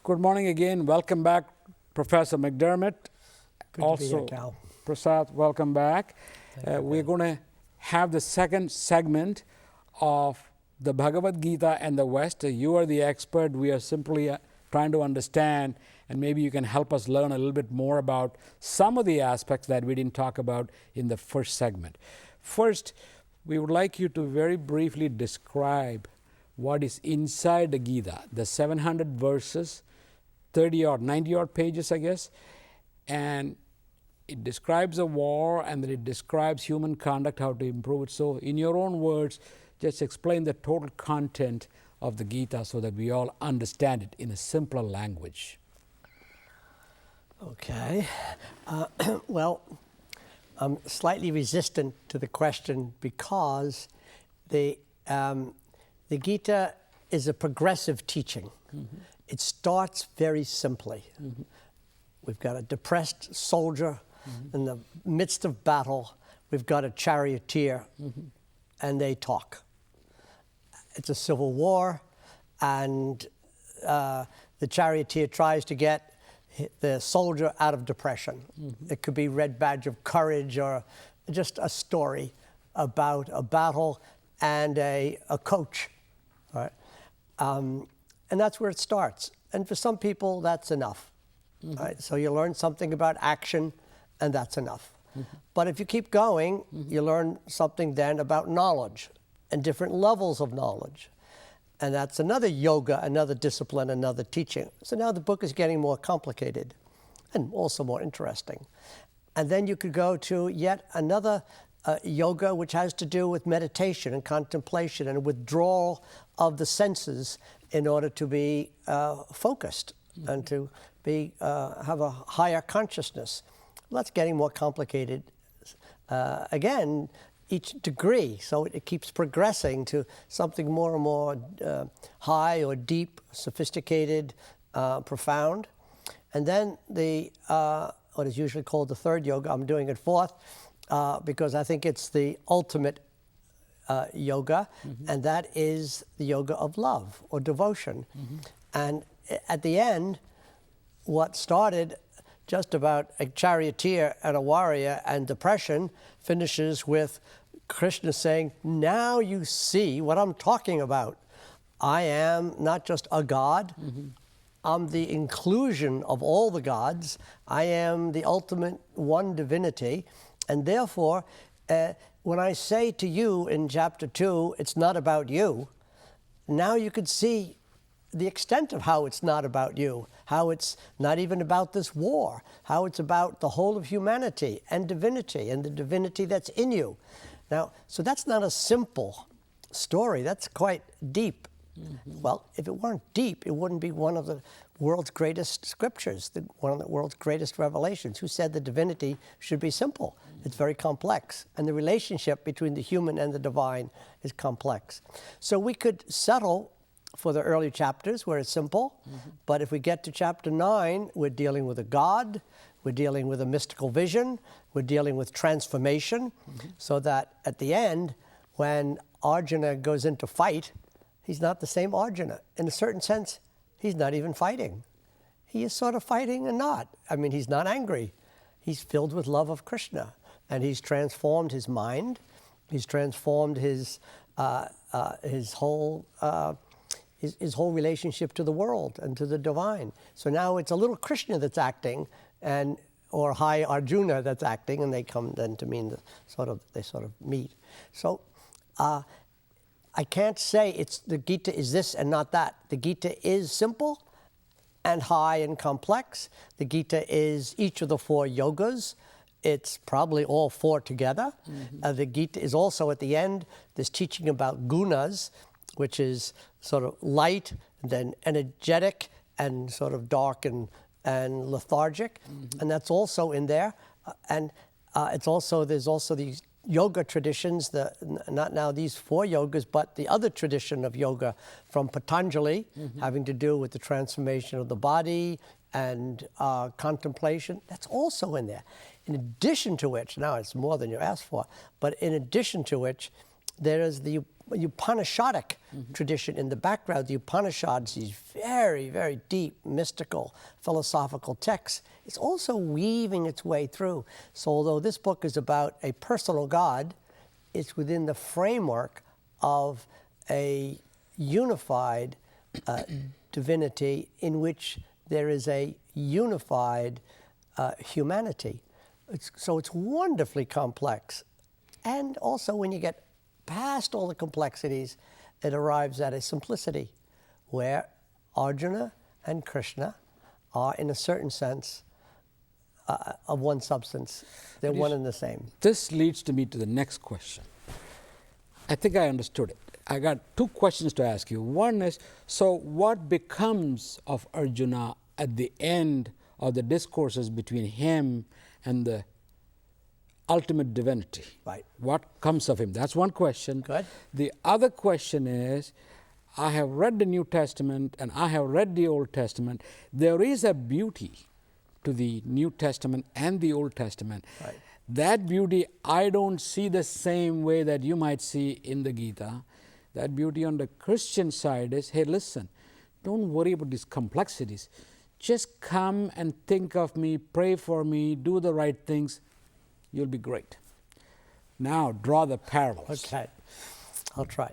Good morning again. Welcome back, Professor McDermott. Good also, to be here, Kal. Prasad, welcome back. We're going to have the second segment of the Bhagavad Gita and the West. You are the expert. We are simply trying to understand, and maybe you can help us learn a little bit more about some of the aspects that we didn't talk about in the first segment. First, we would like you to very briefly describe what is inside the Gita, the 700 verses, 30 or 90 odd pages, I guess, and it describes a war, and then it describes human conduct, how to improve it. So in your own words, just explain the total content of the Gita so that we all understand it in a simpler language. Okay. Well, I'm slightly resistant to the question because the Gita is a progressive teaching. Mm-hmm. It starts very simply. Mm-hmm. We've got a depressed soldier in the midst of battle. We've got a charioteer, and they talk. It's a civil war, and the charioteer tries to get the soldier out of depression. It could be Red Badge of Courage or just a story about a battle and a coach. Right? And that's where it starts. And for some people, that's enough. Right? So you learn something about action, and that's enough. But if you keep going, you learn something then about knowledge and different levels of knowledge. And that's another yoga, another discipline, another teaching. So now the book is getting more complicated and also more interesting. And then you could go to yet another yoga, which has to do with meditation and contemplation and withdrawal of the senses in order to be focused and to be have a higher consciousness. Well, that's getting more complicated. Again, each degree, so it keeps progressing to something more and more high or deep, sophisticated, profound. And then the what is usually called the third yoga, I'm doing it fourth, because I think it's the ultimate yoga, and that is the yoga of love or devotion. And at the end, what started just about a charioteer and a warrior and depression finishes with Krishna saying, now you see what I'm talking about. I am not just a god, I'm the inclusion of all the gods. I am the ultimate one divinity. And therefore, when I say to you in chapter 2, it's not about you, now you could see the extent of how it's not about you, how it's not even about this war, how it's about the whole of humanity and the divinity that's in you. Now, so that's not a simple story, that's quite deep. Well, if it weren't deep, it wouldn't be one of the world's greatest scriptures, one of the world's greatest revelations. Who said the divinity should be simple? It's very complex, and the relationship between the human and the divine is complex. So we could settle for the early chapters where it's simple, but if we get to chapter 9, we're dealing with a god, we're dealing with a mystical vision, we're dealing with transformation, so that at the end, when Arjuna goes into fight, he's not the same Arjuna. In a certain sense, he's not even fighting. He is sort of fighting and not. I mean, he's not angry. He's filled with love of Krishna, and he's transformed his mind. He's transformed his whole relationship to the world and to the divine. So now it's a little Krishna that's acting, or high Arjuna that's acting, and they come then to mean they sort of meet. So I can't say the Gita is this and not that. The Gita is simple and high and complex. The Gita is each of the 4 yogas. It's probably all 4 together. The Gita is also at the end, this teaching about gunas, which is sort of light, and then energetic, and sort of dark and lethargic. And that's also in there. And there's also these yoga traditions, not now these 4 yogas, but the other tradition of yoga from Patanjali, having to do with the transformation of the body and contemplation. That's also in there. In addition to which, now it's more than you asked for, but in addition to which, there is the Upanishadic tradition in the background. The Upanishads, these very, very deep, mystical, philosophical texts, it's also weaving its way through. So although this book is about a personal God, it's within the framework of a unified divinity in which there is a unified humanity. So it's wonderfully complex. And also when you get past all the complexities, it arrives at a simplicity where Arjuna and Krishna are, in a certain sense, of one substance. They're one and the same. This leads me to the next question. I think I understood it. I got two questions to ask you. One is, so what becomes of Arjuna at the end of the discourses between him and the ultimate divinity? Right. What comes of him? That's one question. Good. The other question is, I have read the New Testament and I have read the Old Testament. There is a beauty to the New Testament and the Old Testament. Right. That beauty I don't see the same way that you might see in the Gita. That beauty on the Christian side is, hey, listen, don't worry about these complexities. Just come and think of me, pray for me, do the right things. You'll be great. Now, draw the parallels. Okay, I'll try.